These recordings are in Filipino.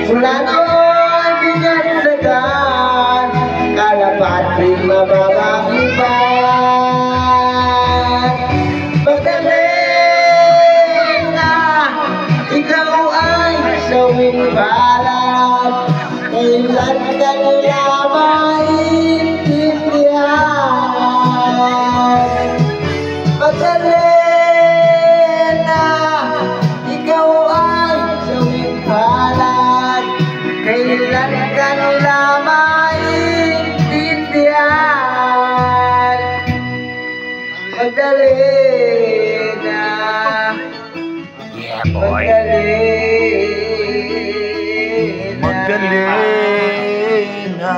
Mula noon binagsagan, kalapati mababang iba. Magaling na ikaw ay sawing balat, kailan ka nila maintindihan. Magaling na ikaw ay sawing balat, kailan ka nila maintindihan. Magaling na, Yeah, boy. magaling na.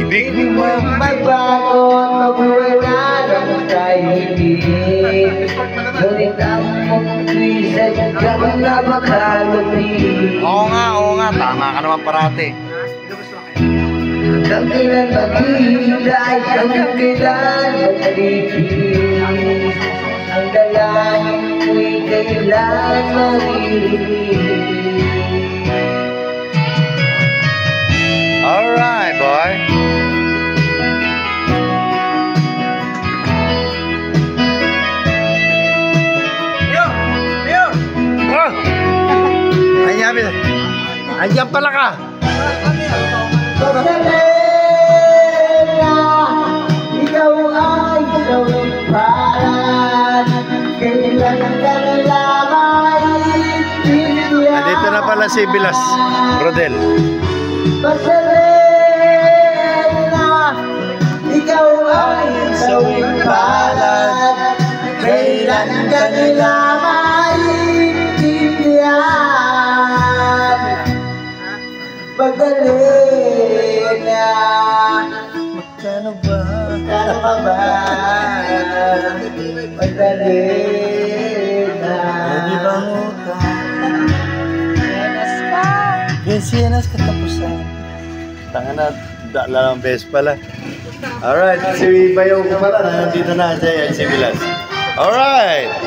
Ibig Mo magbago, mabuhay na lang tayo hindi. Ngunit ang pagkwisay ka na makalupit. Oo nga, tama ka naman parate. Hanggang kailan maghihintay, hanggang kailan mag-alipin. Ang dalangin mo'y kailan maririnig. Alright, boy. Oh! Andiyan pala ka. Magaling na ikaw ay sawing balat, kailan ka nila maintindihan. Nandito na pala si Bilas, Rodel. Magaling na ikaw ay sawing balat, kailan ka nila maintindihan. Magaling na. Magkano ba? Magkano pa ba? Magaling na. Pwede bang utang? Sienas katapusan. Tanga na, dalang beses pala. Alright, si Bayaw ko pala. Nandito na siya, si Bilas. Alright!